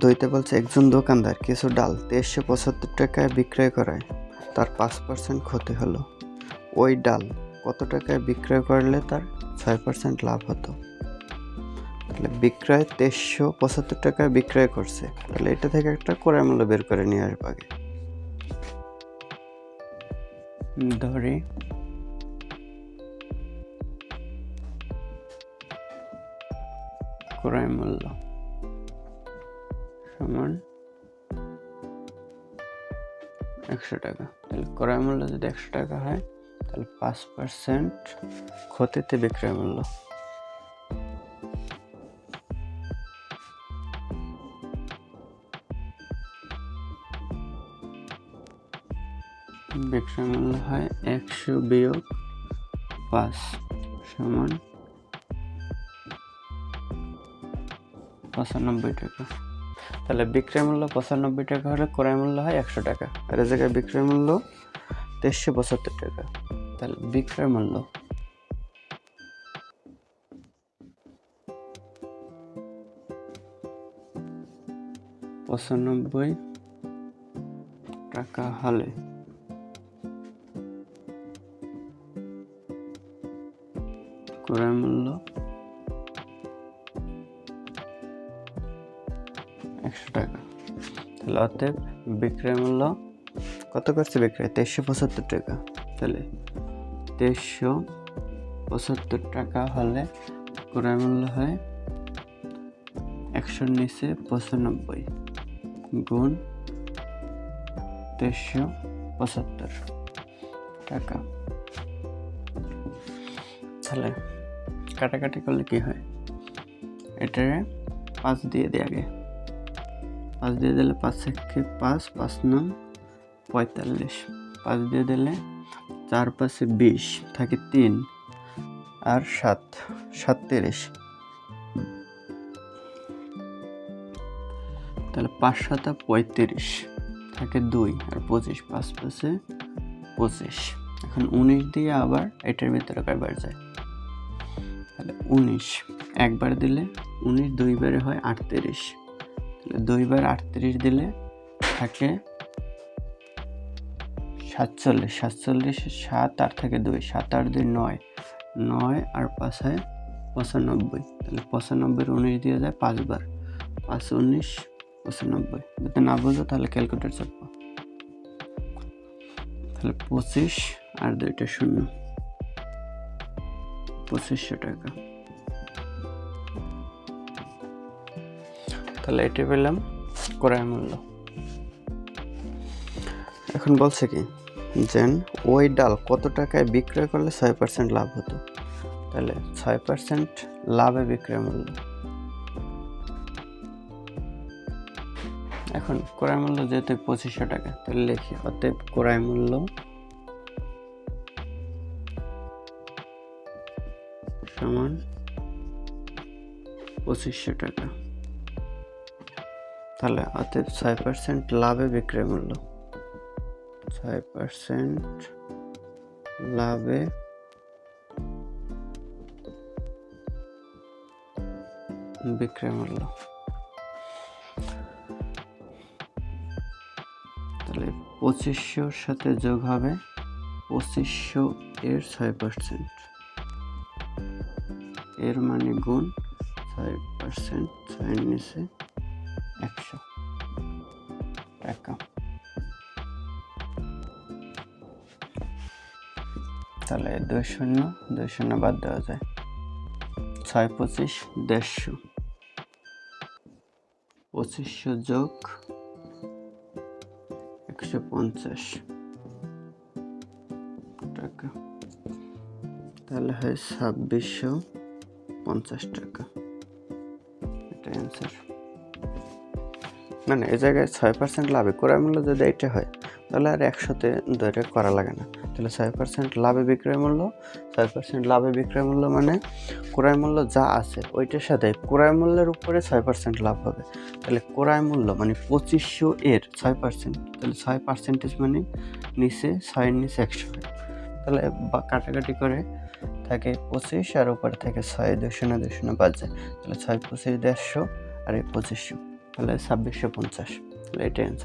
দুইতে বলছে একজন দোকানদার কিছু ডাল 2375 টাকায় বিক্রয় করায় তার 5% ক্ষতি হলো। ওই ডাল কত টাকায় বিক্রয় করলে তার 6% লাভ হতো? তাহলে বিক্রয় 2375 টাকায় বিক্রয় করছে, তাহলে এটা থেকে একটা ক্রয় মূল্য বের করে নিয়ে আসবো আগে। ধরি ক্রয় মূল্য সমান 100 টাকা। তাহলে ক্রয় মূল্য যদি 100 টাকা হয় তাহলে 5% ক্ষতিতে বিক্রয় মূল্য। বিক্রয় মূল্য হয় 100 বিয়োগ 5 সমান 95 টাকা। তাহলে বিক্রয় মূল্য 95 টাকা হলে ক্রয় মূল্য হয় 100 টাকা, আর এই জায়গায় বিক্রয় মূল্য 2375 টাকা। তাহলে বিক্রয় মূল্য পঁচানব্বই টাকা হলে ক্রয় মূল্য 100 টাকা। তাহলে অতএব বিক্রয় মূল্য কত করছে? বিক্রয় 2375 টাকা। তাহলে 2375 টাকা হলে ক্রয় মূল্য হয় 100 নিচে 95 গুণ 2375 টাকা। তাহলে কাটাকাটি করলে কি হয়? এটারে 5 দিয়ে দিই আগে। 5 দিয়ে দিলে 5 থেকে 5, 5 9 45, 5 দিয়ে দিলে 4 5 20 থাকে 3 আর 7 37। তাহলে 5 7 35 থাকে 2 আর 25, 5 5 25। এখন 19 দিয়ে আবার এটার ভিতরে কয়বার যায়? তাহলে 19 একবার দিলে 19, দুইবারে হয় 38। তাহলে 2 বার 38 দিলে থাকে 47, 47 7 আর থাকে 2, 7 আর 2 9, 9 আর 5 হয় 95। তাহলে 95 19 দিয়ে যায় 5 বার, 5 19 95। যদি না বোঝো তাহলে ক্যালকুলেটর চাপো। তাহলে 25 আর 2টা 0, 2500 টাকা। তাহলে এটি পেলাম ক্রয় মূল্য। এখন বলছে কি যে ওই ডাল কত টাকায় বিক্রয় করলে 6% লাভ হতো? তাহলে 6% লাভে বিক্রয় মূল্য। এখন ক্রয় মূল্য যেহেতু 2500 টাকা, তাহলে লিখি অতএব ক্রয় মূল্য সমান 2500 টাকা। তাহলে অতএব 6% লাভে বিক্রয় মূল্য, 6% লাভে বিক্রয় মূল্য। তাহলে 2500 সাথে যোগ হবে 2500 এর 6%, এর মানে গুণ 6%, 6 নিচে 100 টাকা। তাহলে 2 শূন্য 2 শূন্য বাদ দেওয়া যায়, 6 25 150, 2500 যোগ 150 টাকা। তাহলে হয় 2650 টাকা। এটা অ্যান্সার। মানে এই জায়গায় 6% লাভে ক্রয় মূল্য যদি এটা হয় তাহলে আর 100তে ধরে করা লাগে না। তাহলে 6% লাভে বিক্রয় মূল্য, 6% লাভে বিক্রয় মূল্য মানে ক্রয় মূল্য যা আছে ওইটার সাথে ক্রয় মূল্যের উপরে 6% লাভ হবে। তাহলে ক্রয় মূল্য মানে 2500 এর 6%, তাহলে 6% মানে নিচে 6 নিচে 100 হয়। তাহলে কাটাকাটি করে থাকে 25 আর উপরে থাকে 6, 2 শূন্য 2 শূন্য বাদ যায়। তাহলে 6 25 150 আর এই 2500। তাহলে 2650, তাহলে এটাই অ্যান্সার।